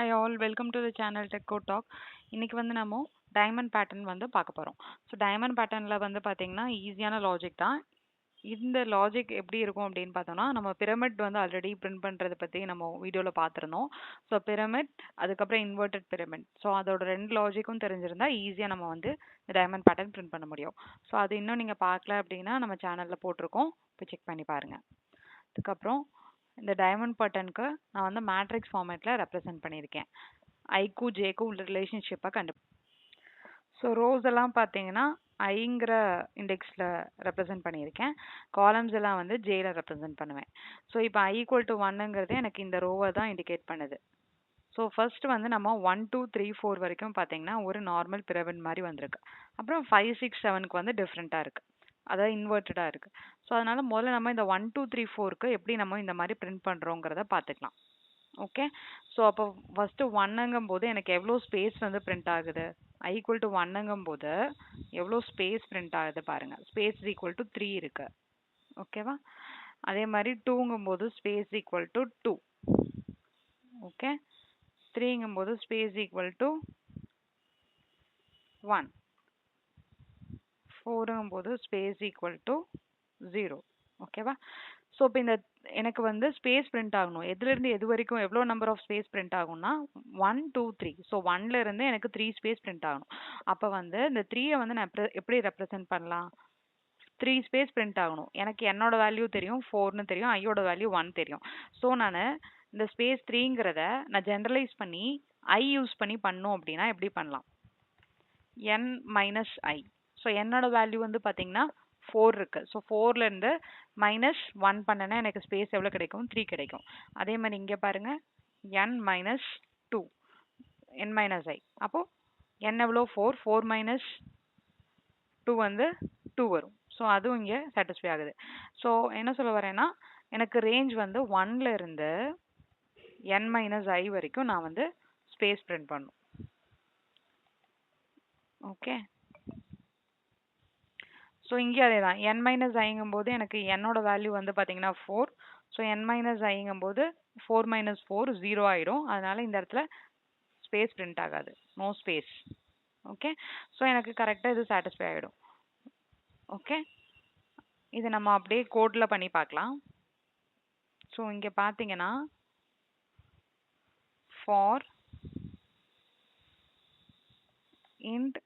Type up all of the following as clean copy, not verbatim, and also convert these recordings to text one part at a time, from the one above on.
Hi all, welcome to the channel Tech Code Talk. இன்னைக்கு வந்து நம்ம டைமண்ட் பேட்டர்ன் வந்து பார்க்க போறோம். ஸோ டைமண்ட் பேட்டர்ன்ல வந்து பார்த்தீங்கன்னா ஈஸியான லாஜிக் தான். இந்த லாஜிக் எப்படி இருக்கும் அப்படின்னு பார்த்தோம்னா நம்ம பிரமிட் வந்து ஆல்ரெடி பிரிண்ட் பண்ணுறதை பற்றி நம்ம வீடியோவில் பார்த்துருந்தோம். ஸோ பிரமிட் அதுக்கப்புறம் இன்வெர்டட் பிரமிட். ஸோ அதோட ரெண்டு லாஜிக்கும் தெரிஞ்சிருந்தா ஈஸியாக நம்ம வந்து இந்த டைமண்ட் பேட்டர்ன் பிரிண்ட் பண்ண முடியும். ஸோ அது இன்னும் நீங்கள் பார்க்கல அப்படின்னா நம்ம சேனலில் போட்டிருக்கோம், போய் செக் பண்ணி பாருங்கள். அதுக்கப்புறம் இந்த டைமண்ட் பேட்டர்னுக்கு நான் வந்து மேட்ரிக்ஸ் ஃபார்மேட்டில் ரெப்ரசென்ட் பண்ணியிருக்கேன். ஐக்கும் ஜேக்கும் உள்ள ரிலேஷன்ஷிப்பை ஸோ ரோஸ் எல்லாம் பார்த்தீங்கன்னா ஐங்கிற இண்டெக்ஸில் ரெப்ரசென்ட் பண்ணியிருக்கேன். காலம்ஸ் எல்லாம் வந்து ஜேல ரெப்ரசென்ட் பண்ணுவேன். ஸோ இப்போ ஐ ஈக்குவல் டு ஒன்னுங்கிறது எனக்கு இந்த ரோவை தான் இண்டிகேட் பண்ணுது. ஸோ ஃபர்ஸ்ட் வந்து நம்ம 1 2 3 4 வரைக்கும் பார்த்தீங்கன்னா ஒரு நார்மல் பிரமிட் மாதிரி வந்திருக்கு. அப்புறம் 5 6 7க்கு வந்து டிஃப்ரெண்ட்டாக இருக்குது, அதாவது இன்வெர்ட்டடாக இருக்குது. ஸோ அதனால முதல்ல நம்ம இந்த 1 2 3 4க்கு எப்படி நம்ம இந்த மாதிரி பிரிண்ட் பண்ணுறோங்கிறத பார்த்துக்கலாம். ஓகே, ஸோ அப்போ ஃபஸ்ட்டு ஒன்னுங்கும் போது எனக்கு எவ்வளோ ஸ்பேஸ் வந்து பிரிண்ட் ஆகுது? ஐ ஈக்குவல் டு ஒன்னுங்கும் போது எவ்வளோ ஸ்பேஸ் பிரிண்ட் ஆகுது பாருங்கள். ஸ்பேஸ் ஈக்குவல் டு 3 இருக்கு. ஓகேவா? அதே மாதிரி டூங்கும் போது ஸ்பேஸ் ஈக்குவல் டு 2. ஓகே, த்ரீங்கும் போது ஸ்பேஸ் ஈக்குவல் டு 1. ஃபோருங்கும் போது ஸ்பேஸ் ஈக்குவல் டு 0. ஓகேவா? ஸோ இப்போ இந்த எனக்கு வந்து ஸ்பேஸ் பிரிண்ட் ஆகணும். எதுலேருந்து எது வரைக்கும் எவ்வளோ நம்பர் ஆஃப் ஸ்பேஸ் பிரிண்ட் ஆகும்னா 1 2 3. ஸோ 1லேருந்து எனக்கு 3 ஸ்பேஸ் பிரிண்ட் ஆகணும். அப்போ வந்து இந்த 3யை வந்து நான் எப்படி ரெப்ரசென்ட் பண்ணலாம்? 3 ஸ்பேஸ் பிரிண்ட் ஆகணும். எனக்கு என்னோட வேல்யூ தெரியும், 4ன்னு தெரியும், ஐயோட வேல்யூ 1 தெரியும். ஸோ நான் இந்த ஸ்பேஸ் 3ங்கிறத நான் ஜென்ரலைஸ் பண்ணி ஐ யூஸ் பண்ணி பண்ணோம் அப்படின்னா எப்படி பண்ணலாம்? n மைனஸ் ஐ. ஸோ என்னோட வேல்யூ வந்து பார்த்தீங்கன்னா 4 இருக்கு. ஸோ 4லேருந்து -1 பண்ணனா எனக்கு ஸ்பேஸ் எவ்வளோ கிடைக்கும்? 3 கிடைக்கும். அதே மாதிரி இங்கே பாருங்க, n மைனஸ் 2, n மைனஸ் ஐ. அப்போ n எவ்வளோ? 4, 4 மைனஸ் 2 வந்து 2 வரும். ஸோ அதுவும் இங்கே சாட்டிஸ்ஃபை ஆகுது. ஸோ என்ன சொல்ல வரேன்னா எனக்கு ரேஞ்ச் வந்து 1லேருந்து n மைனஸ் ஐ வரைக்கும் நான் வந்து ஸ்பேஸ் பிரிண்ட் பண்ணணும். ஓகே, ஸோ இங்கே அதே தான். n மைனஸ் ஐங்கும் போது எனக்கு என்னோட வேல்யூ வந்து பார்த்தீங்கன்னா 4. ஸோ n மைனஸ் ஐங்கும் போது 4 மைனஸ் 4 0 ஆயிடும். அதனால இந்த இடத்துல ஸ்பேஸ் பிரிண்ட் ஆகாது, நோ ஸ்பேஸ். ஓகே, ஸோ எனக்கு கரெக்டாக இது சாட்டிஸ்ஃபை ஆகிடும். ஓகே, இது நம்ம அப்படியே கோடில் பண்ணி பார்க்கலாம். ஸோ இங்கே பார்த்தீங்கன்னா for int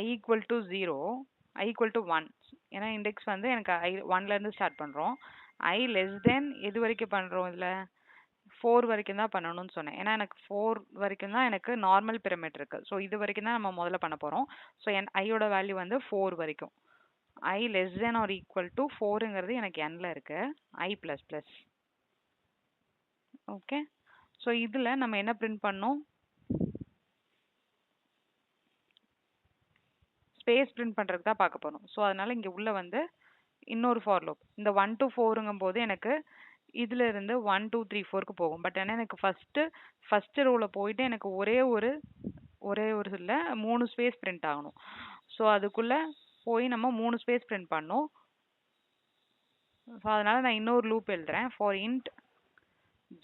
I equal to 0, I equal to 1. ஏன்னா இண்டெக்ஸ் வந்து எனக்கு ஐ 1லேருந்து ஸ்டார்ட் பண்ணுறோம். ஐ லெஸ் தென் எது வரைக்கும் பண்ணுறோம்? இதில் 4 வரைக்கும் தான் பண்ணணும்னு சொன்னேன். ஏன்னா எனக்கு 4 வரைக்கும் தான் எனக்கு நார்மல் பிரமிட் இருக்குது. ஸோ இது வரைக்கும் தான் நம்ம முதல்ல பண்ண போகிறோம். ஸோ ஐயோட வேல்யூ வந்து 4 வரைக்கும். I less than or equal to 4ங்கிறது எனக்கு nல இருக்கு, I plus plus. Okay, so இதில் நம்ம என்ன பிரிண்ட் பண்ணோம்? ஸ்பேஸ் பிரிண்ட் பண்ணுறதுக்கு தான் பார்க்க போகிறோம். ஸோ அதனால் இங்கே உள்ள வந்து இன்னொரு ஃபார் லூப். இந்த 1 to 4ங்கும் போது எனக்கு இதில் இருந்து 1 2 3 4க்கு போகும். பட் ஆனால் எனக்கு ஃபஸ்ட்டு ரோவில் போயிட்டு எனக்கு ஒரே ஒரு இல்லை 3 ஸ்பேஸ் பிரிண்ட் ஆகணும். ஸோ அதுக்குள்ளே போய் நம்ம 3 ஸ்பேஸ் பிரிண்ட் பண்ணோம். ஸோ அதனால் நான் இன்னொரு லூப் எழுதுறேன். For int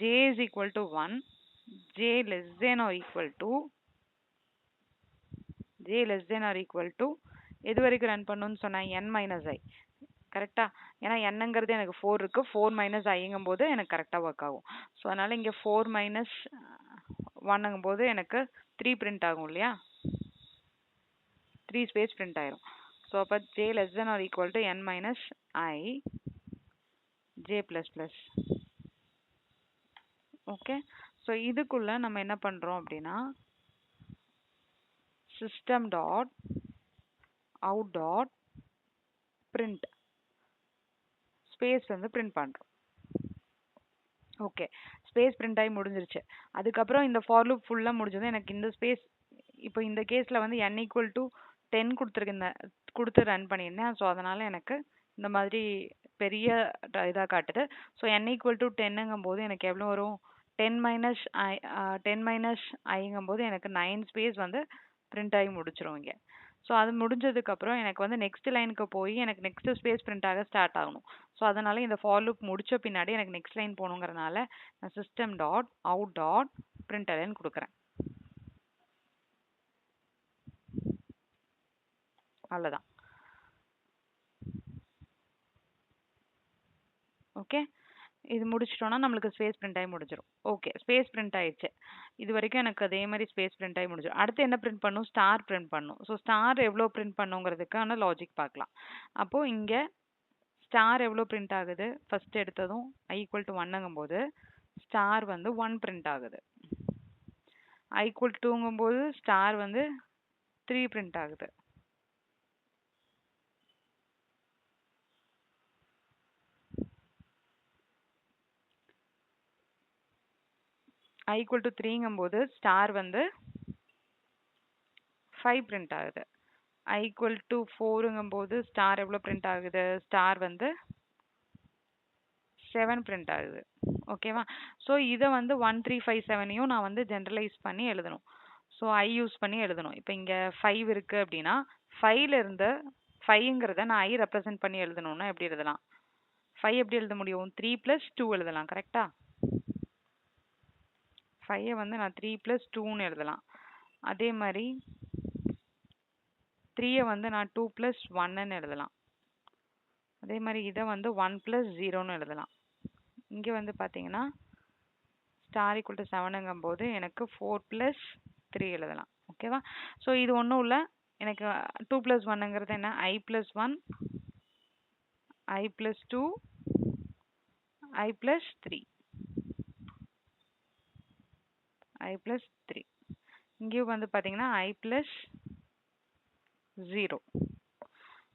J is equal to 1, J less than or equal to எது வரைக்கும் ரன் பண்ணணும்னு சொன்னேன்? n மைனஸ் ஐ. கரெக்டா? ஏன்னா என்னங்கிறது எனக்கு 4 இருக்குது, 4 மைனஸ் ஐங்கும் போது எனக்கு கரெக்டாக ஒர்க் ஆகும். ஸோ அதனால் இங்கே 4 மைனஸ் 1ங்கும் போது எனக்கு 3 பிரிண்ட் ஆகும் இல்லையா? 3 ஸ்பேஸ் பிரிண்ட் ஆயிரும். ஸோ அப்போ j less than or equal to n minus i j plus plus. Okay, so இதுக்குள்ளே நம்ம என்ன பண்ணுறோம் அப்படின்னா system dot out dot print space வந்து பிரிண்ட் பண்ணுறோம். ஓகே, ஸ்பேஸ் பிரிண்ட் ஆகி முடிஞ்சிருச்சு. அதுக்கப்புறம் இந்த ஃபார் லூப் ஃபுல்லாக முடிஞ்சதும் எனக்கு இந்த ஸ்பேஸ் இப்போ இந்த கேஸில் வந்து n ஈக்குவல் டு 10 கொடுத்து ரன் பண்ணியிருந்தேன். ஸோ அதனால் எனக்கு இந்த மாதிரி பெரிய இதாக காட்டுது. ஸோ n ஈக்குவல் டு 10ங்கும் போது எனக்கு எவ்வளோ வரும்? 10 மைனஸ் ஐங்கும் போது எனக்கு 9 ஸ்பேஸ் வந்து பிரிண்ட் ஆகி முடிச்சிரும் இங்கே. ஸோ அது முடிஞ்சதுக்கப்புறம் எனக்கு வந்து நெக்ஸ்ட் லைனுக்கு போய் எனக்கு நெக்ஸ்ட் ஸ்பேஸ் பிரிண்ட் ஆக ஸ்டார்ட் ஆகணும். ஸோ அதனால இந்த ஃபார் லூப் முடிச்ச பின்னாடி எனக்கு நெக்ஸ்ட் லைன் போகணுங்கிறனால நான் சிஸ்டம் டாட் அவுட் டாட் பிரிண்டலன் கொடுக்குறேன். அவ்வளோதான். ஓகே, இது முடிச்சிட்டோம்னா நம்மளுக்கு ஸ்பேஸ் பிரிண்ட் ஆகி முடிஞ்சிடும். ஓகே, ஸ்பேஸ் பிரிண்ட் ஆயிடுச்சு. இது வரைக்கும் எனக்கு அதே மாதிரி ஸ்பேஸ் பிரிண்ட் ஆகி முடிஞ்சிடும். அடுத்து என்ன பிரிண்ட் பண்ணும்? ஸ்டார் பிரிண்ட் பண்ணும். ஸோ ஸ்டார் எவ்வளோ பிரிண்ட் பண்ணுங்கிறதுக்கான லாஜிக் பார்க்கலாம். அப்போது இங்கே ஸ்டார் எவ்வளோ பிரிண்ட் ஆகுது? ஃபர்ஸ்ட் எடுத்ததும் i ஈக்குவல் டு 1ங்கும்போது ஸ்டார் வந்து 1 பிரிண்ட் ஆகுது. i ஈக்குவல் டூங்கும்போது ஸ்டார் வந்து 3 பிரிண்ட் ஆகுது. i ஈக்குவல் டு 3ங்கும்போது ஸ்டார் வந்து 5 பிரிண்ட் ஆகுது. i ஈக்குவல் டு 4ங்கும்போது ஸ்டார் எவ்வளோ பிரிண்ட் ஆகுது? ஸ்டார் வந்து 7 பிரிண்ட் ஆகுது. ஓகேவா? ஸோ இதை வந்து 1 3 5 7யும் நான் வந்து ஜென்ரலைஸ் பண்ணி எழுதணும். ஸோ ஐ யூஸ் பண்ணி எழுதணும். இப்போ இங்கே 5 இருக்குது அப்படின்னா 5ல இருந்து 5ங்கிறத நான் ஐ ரெப்ரசென்ட் பண்ணி எழுதணும்னா எப்படி எழுதலாம்? 5 எப்படி எழுத முடியும்? 3 + 2 எழுதலாம். கரெக்டா? 5ஐ வந்து நான் 3 + 2ன்னு எழுதலாம். அதே மாதிரி 3ஐ வந்து நான் 2 + 1ன்னு எழுதலாம். அதே மாதிரி இதை வந்து 1 + 0ன்னு எழுதலாம். இங்கே வந்து பார்த்தீங்கன்னா ஸ்டார் ஈக்குவல் டு 7ங்கும்போது எனக்கு 4 + 3 எழுதலாம். ஓகேவா? ஸோ இது ஒன்றும் இல்லை, எனக்கு 2 + 1ங்கிறது என்ன? i + 1 i + 2 i + 3 i + 3. இங்கேயும் வந்து பார்த்தீங்கன்னா i + 0.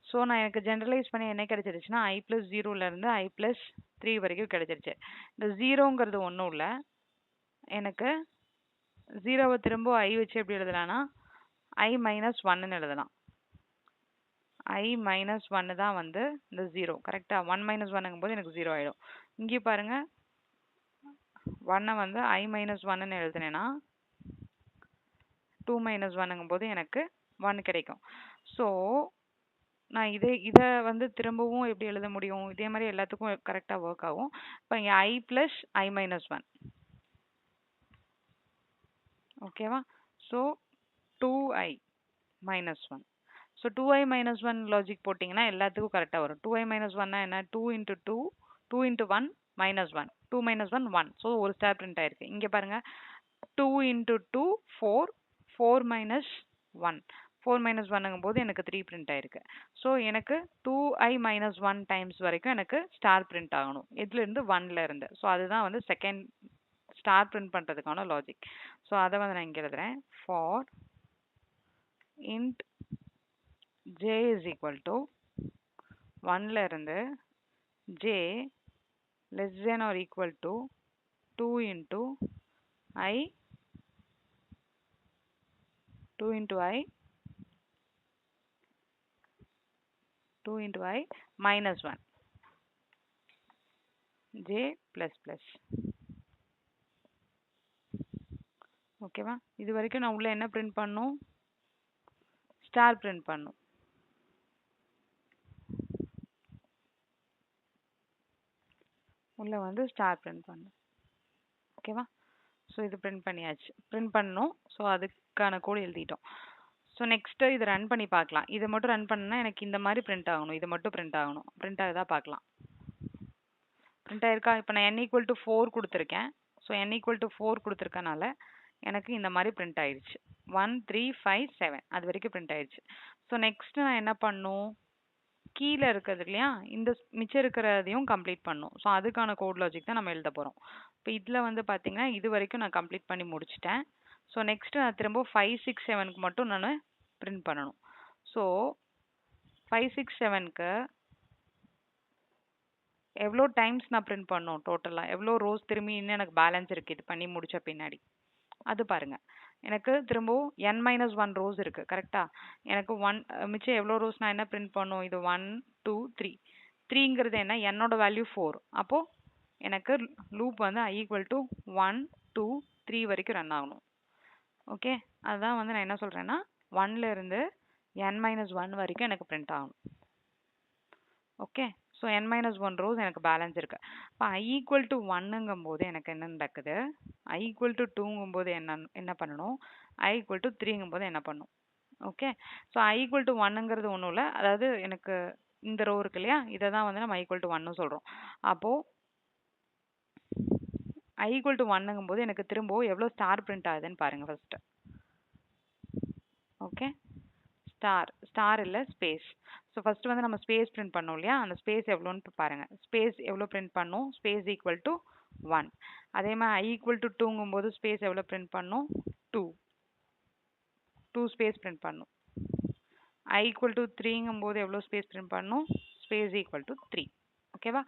ஸோ நான் எனக்கு ஜென்ரலைஸ் பண்ணி என்ன கிடைச்சிருச்சுன்னா i + 0லேருந்து i + 3 வரைக்கும் கிடைச்சிருச்சு. இந்த 0ங்கிறது ஒன்றும் இல்லை, எனக்கு 0வை திரும்ப i வச்சு எப்படி எழுதலாம்னா i - 1ன்னு எழுதலாம். i - 1 தான் வந்து இந்த 0. கரெக்டா? 1 - 1ங்கும்போது எனக்கு 0 ஆகிடும். இங்கே பாருங்க, 1ஐ வந்து i - 1ன்னு எழுதுனேன்னா 2 - 1ங்கும்போது எனக்கு 1 கிடைக்கும். ஸோ நான் இதை வந்து திரும்பவும் எப்படி எழுத முடியும்? இதே மாதிரி எல்லாத்துக்கும் கரெக்டாக ஒர்க் ஆகும். இப்போ இங்கே i + i - 1. ஓகேவா? So 2i - 1. So 2i - 1 logic போட்டிங்கன்னா எல்லாத்துக்கும் கரெக்டாக வரும். 2i - 1னா என்ன? 2 × 2 2 × 1 -1 2 - 1 1. ஸோ ஒரு ஸ்டார் பிரிண்ட் ஆயிருக்கு. இங்கே பாருங்க, 2 × 2 4 4 - 1 4 - 1ங்கும்போது எனக்கு 3 பிரிண்ட் ஆயிருக்கு. ஸோ எனக்கு 2i - 1 டைம்ஸ் வரைக்கும் எனக்கு ஸ்டார் பிரிண்ட் ஆகணும். இதுலேருந்து 1ல இருந்து. ஸோ அதுதான் வந்து செகண்ட் ஸ்டார் பிரிண்ட் பண்ணுறதுக்கான லாஜிக். ஸோ அதை வந்து நான் இங்கே எழுதுறேன். ஃபார் int j = 1ல இருந்து j <= 2 × i 2 × i -1 j ++. ஓகேவா? இது வரைக்கும் நான் உள்ள என்ன பிரிண்ட் பண்ணும்? ஸ்டார் பிரிண்ட் பண்ணும். உள்ள வந்து ஸ்டார் பிரிண்ட் பண்ணும். ஓகேவா? ஸோ இது பிரிண்ட் பண்ணியாச்சு. பிரிண்ட் பண்ணணும். ஸோ அதுக்கான கோடு எழுதிட்டோம். ஸோ நெக்ஸ்ட்டு இதை ரன் பண்ணி பார்க்கலாம். இதை மட்டும் ரன் பண்ணால் எனக்கு இந்த மாதிரி பிரிண்ட் ஆகணும். இது மட்டும் பிரிண்ட் ஆகணும். பிரிண்ட் ஆகுதா பார்க்கலாம். பிரிண்ட் ஆயிருக்கா? இப்போ நான் n = 4 கொடுத்துருக்கேன். ஸோ n = 4 கொடுத்துருக்கனால எனக்கு இந்த மாதிரி பிரிண்ட் ஆயிடுச்சு. 1 3 5 7 அது வரைக்கும் பிரிண்ட் ஆயிடுச்சு. ஸோ நெக்ஸ்ட் நான் என்ன பண்ணும்? கீழே இருக்கிறது இல்லையா, இந்த மிச்சம் இருக்கிறதையும் கம்ப்ளீட் பண்ணும். ஸோ அதுக்கான கோட் லாஜிக் தான் நம்ம எழுத போகிறோம். இப்போ இதில் வந்து பார்த்தீங்கன்னா இது வரைக்கும் நான் கம்ப்ளீட் பண்ணி முடிச்சிட்டேன். ஸோ நெக்ஸ்ட் நான் திரும்ப 5 6 7க்கு மட்டும் நான் பிரிண்ட் பண்ணணும். ஸோ 5 6 7க்கு எவ்வளோ டைம்ஸ் நான் பிரிண்ட் பண்ணணும்? டோட்டலாக எவ்வளோ ரோஸ் திரும்பி இன்னும் எனக்கு பேலன்ஸ் இருக்குது இது பண்ணி முடித்த பின்னாடி அது பாருங்கள். எனக்கு திரும்பவும் n - 1 ரோஸ் இருக்குது. கரெக்டாக? எனக்கு மிச்சம் எவ்வளோ ரோஸ் நான் என்ன பிரிண்ட் பண்ணும்? இது 1 2 3 3ங்கிறது என்ன? என்னோட வேல்யூ 4. அப்போது எனக்கு லூப் வந்து i = 1 2 3 வரைக்கும் ரன் ஆகணும். ஓகே, அதுதான் வந்து நான் என்ன சொல்கிறேன்னா 1ல இருந்து n-1 வரைக்கும் எனக்கு பிரிண்ட் ஆகணும். ஓகே, ஸோ n-1 ரோஸ் எனக்கு பேலன்ஸ் இருக்கு. இப்போ I ஈக்குவல் டு 1ங்கும் போது எனக்கு என்ன நடக்குது, I ஈக்குவல் டு 2ங்கும் போது என்ன பண்ணணும், I ஈக்குவல் டு 3ங்கும் போது என்ன பண்ணணும். Okay, so I equal to 1ங்கிறது ஒன்றும் இல்லை, அதாவது எனக்கு இந்த ரோ இருக்கு இல்லையா, இதை தான் வந்து நம்ம I ஈக்குவல் டு 1 சொல்கிறோம். அப்போது I ஈக்குவல் டு 1ங்கும் போது எனக்கு திரும்ப எவ்வளோ ஸ்டார் பிரிண்ட் ஆகுதுன்னு பாருங்கள் ஃபஸ்ட்டு. ஓகே, ஸ்டார் இல்லை ஸ்பேஸ். ஸோ ஃபஸ்ட்டு வந்து நம்ம ஸ்பேஸ் பிரிண்ட் பண்ணோம் இல்லையா, அந்த ஸ்பேஸ் எவ்வளோன்னு பாருங்கள். ஸ்பேஸ் எவ்வளோ பிரிண்ட் பண்ணோம், ஸ்பேஸ் ஈக்குவல் டு 1. அதே மாதிரி I ஈக்குவல் டு 2ங்கும் போது ஸ்பேஸ் எவ்வளோ பிரிண்ட் பண்ணோம், 2 ஸ்பேஸ் பிரிண்ட் பண்ணோம். I ஈக்குவல் டு 3ங்கும் போது எவ்வளோ ஸ்பேஸ் பிரிண்ட் பண்ணோம், ஸ்பேஸ் ஈக்குவல் டு 3. ஓகேவா,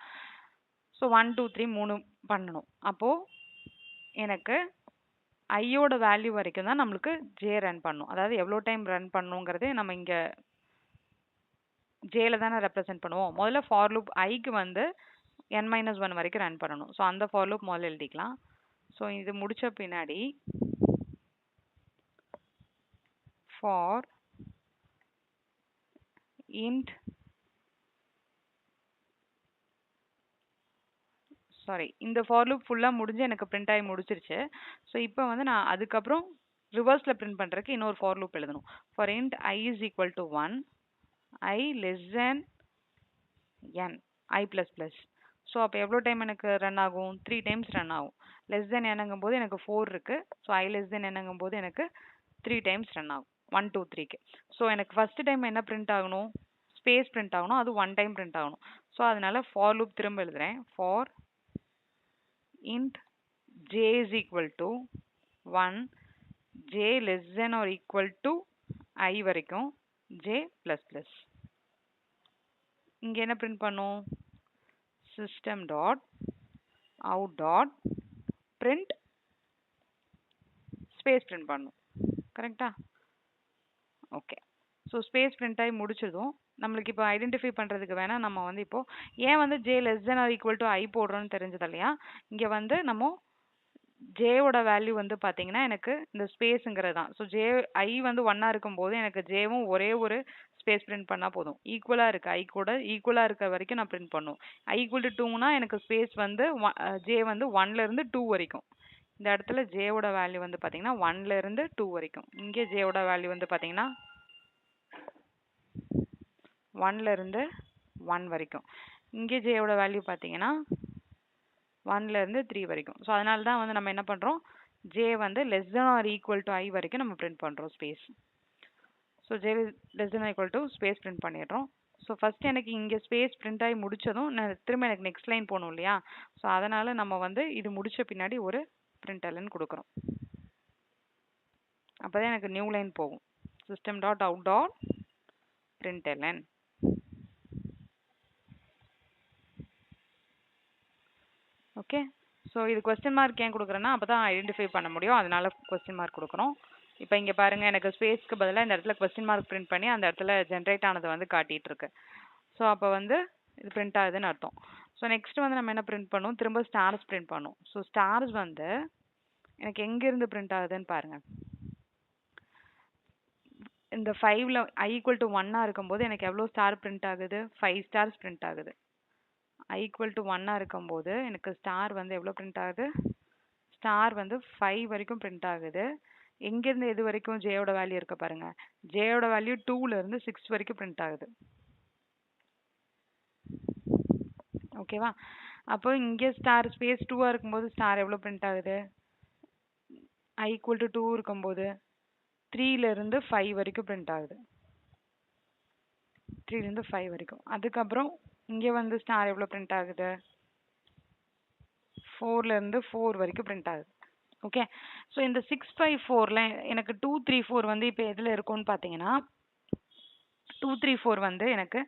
ஸோ 1 2 3 3 பண்ணணும். அப்போது எனக்கு ஐயோட வேல்யூ வரைக்கும் தான் நம்மளுக்கு ஜே ரன் பண்ணும். அதாவது எவ்வளோ டைம் ரன் பண்ணுங்கிறது நம்ம இங்கே ஜேல தானே ரெப்ரசென்ட் பண்ணுவோம். முதல்ல ஃபார் லூப் ஐக்கு வந்து n-1 வரைக்கும் ரன் பண்ணணும். ஸோ அந்த ஃபார் லூப் முதல்ல எழுதிக்கலாம். ஸோ இது முடித்த பின்னாடி ஃபார் இன்ட் இந்த ஃபார் லூப் ஃபுல்லாக முடிஞ்சு எனக்கு பிரிண்ட் ஆகி முடிச்சிருச்சு. ஸோ இப்போ வந்து நான் அதுக்கப்புறம் ரிவர்ஸில் பிரிண்ட் பண்ணுறதுக்கு இன்னொரு ஃபார் லூப் எழுதணும். For int I is equal to 1, I less than n, I plus plus. So அப்போ எவ்வளோ டைம் எனக்கு ரன் ஆகும், 3 டைம்ஸ் ரன் ஆகும். லெஸ் தேன் என்னங்கும் போது எனக்கு 4 இருக்குது. ஸோ I லெஸ் தேன் என்னங்கும் போது எனக்கு 3 டைம்ஸ் ரன் ஆகும், 1 2 3க்கு. ஸோ எனக்கு ஃபஸ்ட்டு டைம் என்ன பிரிண்ட் ஆகணும், ஸ்பேஸ் பிரிண்ட் ஆகணும், அது 1 டைம் பிரிண்ட் ஆகணும். ஸோ அதனால ஃபார் லூப் திரும்ப எழுதுகிறேன். For int j is equal to 1, j less than or equal to I வரைக்கும் j plus plus. இங்கே என்ன பிரிண்ட் பண்ணும், system dot out dot print space print பண்ணும். கரெக்டா, ஓகே. ஸோ ஸ்பேஸ் பிரிண்ட் ஆகி முடிச்சதும் நம்மளுக்கு இப்போ ஐடென்டிஃபை பண்ணுறதுக்கு வேணால் நம்ம வந்து இப்போது ஏன் வந்து J less than or equal to I போடுறோன்னு தெரிஞ்சது இல்லையா. இங்கே வந்து நம்ம ஜேவோட வேல்யூ வந்து பார்த்தீங்கன்னா எனக்கு இந்த ஸ்பேஸுங்கிறது தான். ஸோ ஜே ஐ வந்து 1 இருக்கும்போது எனக்கு ஜேவும் ஒரே ஒரு ஸ்பேஸ் பிரிண்ட் பண்ணால் போதும். ஈக்குவலாக இருக்குது, ஐ கூட ஈக்குவலாக இருக்க வரைக்கும் நான் பிரிண்ட் பண்ணும். ஐ ஈக்குவல் டு 2னா எனக்கு ஸ்பேஸ் வந்து ஜே வந்து 1லேருந்து 2 வரைக்கும். இந்த இடத்துல ஜேவோட வேல்யூ வந்து பார்த்தீங்கன்னா 1லேருந்து 2 வரைக்கும். இங்கே ஜேவோட வேல்யூ வந்து பார்த்தீங்கன்னா 1லேருந்து 1 வரைக்கும். இங்கே ஜேயோட வேல்யூ பார்த்தீங்கன்னா 1லேருந்து 3 வரைக்கும். ஸோ அதனால தான் வந்து நம்ம என்ன பண்ணுறோம், ஜே வந்து less than or equal to I வரைக்கும் நம்ம பிரிண்ட் பண்ணுறோம் space. So J less than equal to space print பண்ணிடுறோம். ஸோ ஃபஸ்ட்டு எனக்கு இங்கே ஸ்பேஸ் பிரிண்ட் ஆகி முடித்ததும் நான் திரும்ப எனக்கு நெக்ஸ்ட் லைன் போகணும் இல்லையா. ஸோ அதனால் நம்ம வந்து இது முடித்த பின்னாடி ஒரு பிரிண்டலன் கொடுக்குறோம். அப்போ தான் எனக்கு நியூ லைன் போகும். System dot out dot பிரிண்டலன். Okay, so இது கொஸ்டின் மார்க் ஏன் கொடுக்குறேன்னா அப்போ தான் ஐடென்டிஃபை பண்ண முடியும், அதனால கொஸ்டின் மார்க் கொடுக்குறோம். இப்போ இங்கே பாருங்கள், எனக்கு ஸ்பேஸ்க்கு பதிலாக இந்த இடத்துல கொஸ்டின் மார்க் பிரிண்ட் பண்ணி அந்த இடத்துல ஜென்ரேட் ஆனது வந்து காட்டிகிட்டு இருக்கு. ஸோ அப்போ வந்து இது பிரிண்ட் ஆகுதுன்னு அர்த்தம். ஸோ நெக்ஸ்ட் வந்து நம்ம என்ன பிரிண்ட் பண்ணுவோம், திரும்ப ஸ்டார்ஸ் பிரிண்ட் பண்ணுவோம். ஸோ ஸ்டார்ஸ் வந்து எனக்கு எங்கேருந்து பிரிண்ட் ஆகுதுன்னு பாருங்கள். இந்த 5ல் I ஈக்குவல் டு 1 இருக்கும்போது எனக்கு எவ்வளோ ஸ்டார் பிரிண்ட் ஆகுது, 5 ஸ்டார்ஸ் பிரிண்ட் ஆகுது. I ஈக்குவல் டு 1 இருக்கும்போது எனக்கு ஸ்டார் வந்து எவ்வளோ பிரிண்ட் ஆகுது, ஸ்டார் வந்து 5 வரைக்கும் பிரிண்ட் ஆகுது. எங்கேருந்து எது வரைக்கும் ஜேயோட வேல்யூ இருக்க பாருங்க, ஜேயோட வேல்யூ 2லேருந்து 6 வரைக்கும் பிரிண்ட் ஆகுது. ஓகேவா, அப்போ இங்கே ஸ்டார் ஸ்பேஸ் 2 இருக்கும்போது ஸ்டார் எவ்வளோ பிரிண்ட் ஆகுது, I ஈக்குவல் டு 2 இருக்கும்போது 3லேருந்து 5 வரைக்கும் பிரிண்ட் ஆகுது. 3லேருந்து 5 வரைக்கும். அதுக்கப்புறம் இங்கே வந்து ஸ்டார் எவ்வளோ பிரிண்ட் ஆகுது, 4லேருந்து 4 வரைக்கும் பிரிண்ட் ஆகுது. ஓகே, ஸோ இந்த 6 5 4ல் எனக்கு 2 3 4 வந்து இப்போ எதில் இருக்கும்னு பார்த்தீங்கன்னா 2 3 4 வந்து எனக்கு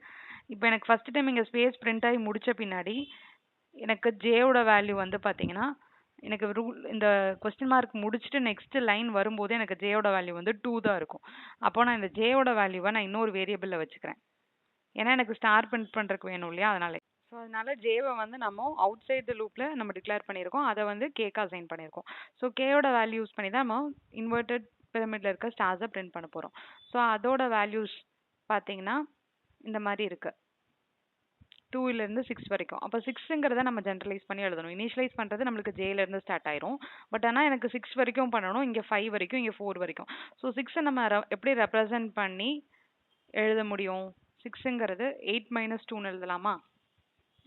இப்போ எனக்கு ஃபஸ்ட்டு டைம் இங்கே ஸ்பேஸ் பிரிண்ட் ஆகி முடித்த பின்னாடி எனக்கு ஜேயோட வேல்யூ வந்து பார்த்தீங்கன்னா எனக்கு இந்த கொஸ்டின் மார்க் முடிச்சுட்டு நெக்ஸ்ட் லைன் வரும்போது எனக்கு ஜேயோட வேல்யூ வந்து 2 தான் இருக்கும். அப்போ நான் இந்த ஜேயோட வேல்யூவை நான் இன்னொரு வேரியபிளில் வச்சுக்கிறேன். ஏன்னா எனக்கு ஸ்டார் பிரிண்ட் பண்ணுறதுக்கு வேணும் இல்லையா, அதனால. ஸோ அதனால ஜேவை வந்து நம்ம அவுட் சைட் த லூப்பில் நம்ம டிக்ளேர் பண்ணியிருக்கோம், அதை வந்து கேக்கு அசைன் பண்ணியிருக்கோம். ஸோ கேயோட வேல்யூ யூஸ் பண்ணி தான் நம்ம இன்வெர்டட் பிரமிடில் இருக்க ஸ்டார்ஸை பிரிண்ட் பண்ண போகிறோம். ஸோ அதோட வேல்யூஸ் பார்த்தீங்கன்னா இந்த மாதிரி இருக்கு. 2லேருந்து 6 வரைக்கும். அப்போ 6ங்கிறத நம்ம ஜென்ரலைஸ் பண்ணி எழுதணும். இனிஷியலைஸ் பண்ணுறது நம்மளுக்கு ஜேலேருந்து ஸ்டார்ட் ஆயிரும். பட் ஆனால் எனக்கு 6 வரைக்கும் பண்ணணும். இங்கே 5 வரைக்கும், இங்கே 4 வரைக்கும். ஸோ 6 நம்ம எப்படி ரெப்ரசன்ட் பண்ணி எழுத முடியும்? 6ங்கிறது 8 மைனஸ் 2ன்னு எழுதலாமா?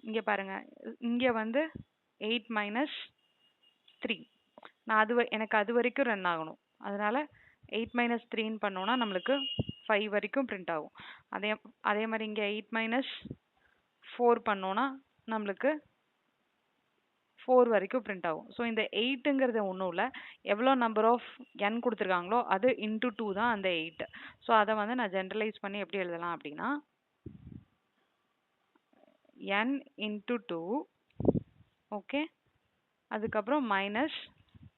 இங்கே பாருங்க, இங்கே வந்து 8 மைனஸ் 3. நான் எனக்கு அது வரைக்கும் ரன் ஆகணும். அதனால 8 மைனஸ் 3ன்னு பண்ணோம்னா நம்மளுக்கு 5 வரைக்கும் பிரிண்ட் ஆகும். அதே மாதிரி இங்கே 8 மைனஸ் 4 பண்ணோம்னா நம்மளுக்கு 4 வரைக்கும் பிரிண்ட் ஆகும். ஸோ இந்த 8ங்கிறது ஒன்றும் இல்லை, எவ்வளோ நம்பர் ஆஃப் n கொடுத்துருக்காங்களோ அது இன்டூ 2 தான் அந்த 8. ஸோ அதை வந்து நான் ஜென்ரலைஸ் பண்ணி எப்படி எழுதலாம் அப்படின்னா n இன்டூ 2, ஓகே, அதுக்கப்புறம் மைனஸ்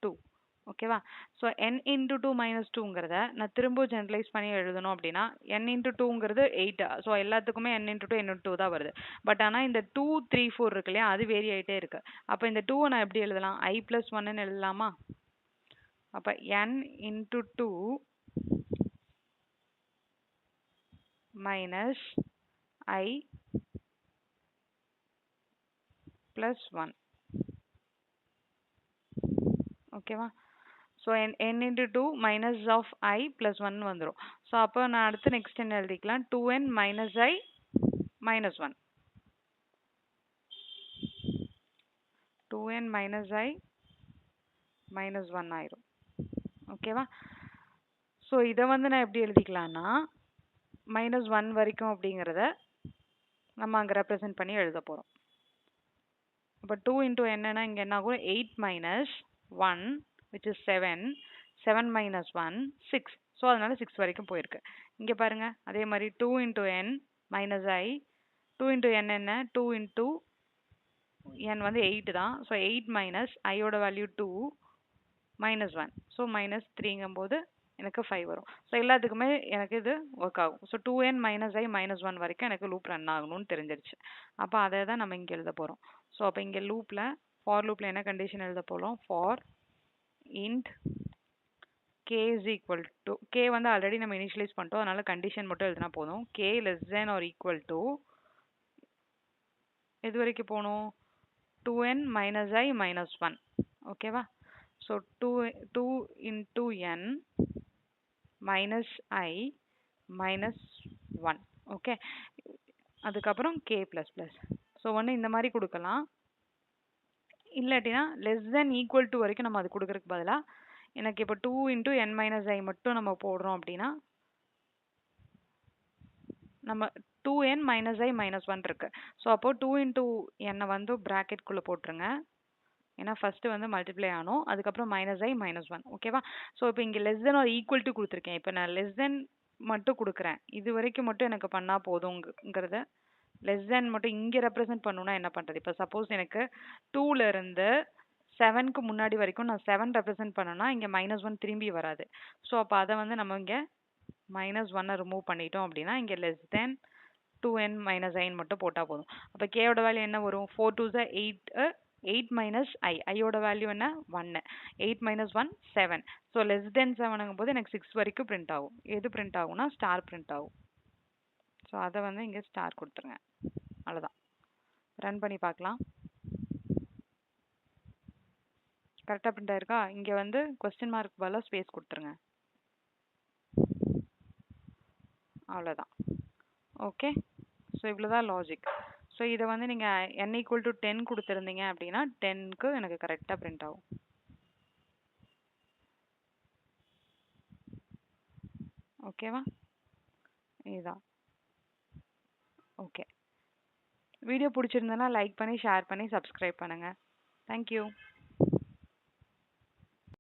2. ஓகேவா? ஸோ n இன்டூ 2 மைனஸ் 2ங்கிறத நான் திரும்ப ஜென்ரலைஸ் பண்ணி எழுதணும் அப்படின்னா n இன்டூ 2ங்கிறது 8. ஸோ எல்லாத்துக்குமே n இன்டூ 2 n இன்டூ 2 தான் வருது. பட் ஆனால் இந்த 2 3 4 இருக்கு இல்லையா, அது வேரி ஆகிட்டே இருக்கு. அப்போ இந்த 2 நான் எப்படி எழுதலாம்? i ப்ளஸ் 1ன்னு எழுதலாமா? அப்போ n into 2 minus i plus 1. ஓகேவா? So n into 2 minus of i plus 1 வந்துடும். ஸோ அப்போ நான் அடுத்து நெக்ஸ்ட் என்ன எழுதிக்கலாம்? 2n minus i minus 1. 2n minus i minus 1 ஆயிரும். ஓகேவா? ஸோ இதை வந்து நான் எப்படி எழுதிக்கலாம்னா மைனஸ் 1 வரைக்கும் அப்படிங்கிறத நம்ம அங்கே ரெப்ரசன்ட் பண்ணி எழுத போகிறோம். அப்போ 2 இன்டூ என்னன்னா இங்கே என்ன ஆகும்? 8 minus 1 which is 7. 7 minus 1 6. So அதனால 6 வரைக்கும் போயிருக்கு. இங்கே பாருங்க, அதே மாதிரி 2 into n minus i. 2 into n என்ன? 2 இன்டூ n வந்து 8 தான். ஸோ 8 மைனஸ் ஐயோட வேல்யூ 2 மைனஸ் 1. ஸோ மைனஸ் 3ங்கும்போது எனக்கு 5 வரும். ஸோ எல்லாத்துக்குமே எனக்கு இது ஒர்க் ஆகும். So 2n minus i minus 1 வரைக்கும் எனக்கு லூப் ரன் ஆகணும்னு தெரிஞ்சிருச்சு. அப்போ அதை தான் நம்ம இங்கே எழுத போகிறோம். ஸோ அப்போ இங்கே லூப்பில் ஃபார் லூப்பில் என்ன கண்டிஷன் எழுத போகிறோம்? For int k is equal to, k வந்து ஆல்ரெடி நம்ம இனிஷியலைஸ் பண்ணிட்டோம், அதனால கண்டிஷன் மட்டும் எழுதினா போதும். k less than or equal to எது வரைக்கும் போகணும்? 2n minus i minus 1. ஓகேவா? So 2 into n minus i minus 1. Okay, அதுக்கப்புறம் k plus plus. ஸோ ஒன்று இந்த மாதிரி கொடுக்கலாம், இல்லாட்டினா லெஸ் தென் ஈக்குவல் டு வரைக்கும் நம்ம அது கொடுக்கறதுக்கு பதிலாக எனக்கு இப்போ 2 இன்டூ n மைனஸ் ஐ மட்டும் நம்ம போடுறோம் அப்படின்னா நம்ம 2n மைனஸ் ஐ மைனஸ் 1 இருக்கு. ஸோ அப்போ 2 இன்டூ என்னை வந்து ப்ராக்கெட்குள்ளே போட்டுருங்க, ஏன்னா ஃபர்ஸ்ட் வந்து மல்டிப்ளை ஆகணும், அதுக்கப்புறம் மைனஸ் ஐ மைனஸ் 1. ஓகேவா? ஸோ இப்போ இங்கே லெஸ் தென் ஒரு ஈக்குவல் டு கொடுத்துருக்கேன். இப்போ நான் லெஸ் தென் மட்டும் கொடுக்குறேன், இது வரைக்கும் மட்டும் எனக்கு பண்ணால் போதுங்கிறத. லெஸ் தென் மட்டும் இங்கே ரெப்ரசென்ட் பண்ணணும்னா என்ன பண்ணுறது? இப்போ சப்போஸ் எனக்கு 2லேருந்து 7க்கு முன்னாடி வரைக்கும் நான் 7 ரெப்ரசென்ட் பண்ணேன்னா இங்கே மைனஸ் 1 திரும்பி வராது. ஸோ அப்போ அதை வந்து நம்ம இங்கே மைனஸ் 1 ரிமூவ் பண்ணிட்டோம் அப்படின்னா இங்கே லெஸ் தென் 2n மைனஸ் ஐன்னு மட்டும் போட்டால் போதும். அப்போ கேயோட வேல்யூ என்ன வரும்? 4 2 8, 8 மைனஸ் ஐ, ஐயோட வேல்யூ என்ன? 1. 8 மைனஸ் 1 7. ஸோ லெஸ் தென் 7ங்கும் போது எனக்கு 6 வரைக்கும் பிரிண்ட் ஆகும். எது பிரிண்ட் ஆகும்னா ஸ்டார் பிரிண்ட் ஆகும். ஸோ அதை வந்து இங்கே ஸ்டார் கொடுத்துருங்க. அவ்வளோதான். ரன் பண்ணி பார்க்கலாம். கரெக்டாக பிரிண்ட் ஆயிருக்கா? இங்கே வந்து கொஸ்டின் மார்க் பதிலாக ஸ்பேஸ் கொடுத்துருங்க. அவ்வளோதான். ஓகே, ஸோ இவ்வளோதான் லாஜிக். ஸோ இதை வந்து நீங்கள் n ஈக்குவல் டு 10 கொடுத்துருந்தீங்க அப்படின்னா 10க்கு எனக்கு கரெக்டாக பிரிண்ட் ஆகும். ஓகேவா? இதுதான். ஓகே, வீடியோ பிடிச்சிருந்தனா லைக் பண்ணி ஷேர் பண்ணி சப்ஸ்கிரைப் பண்ணுங்கள். தேங்க்யூ.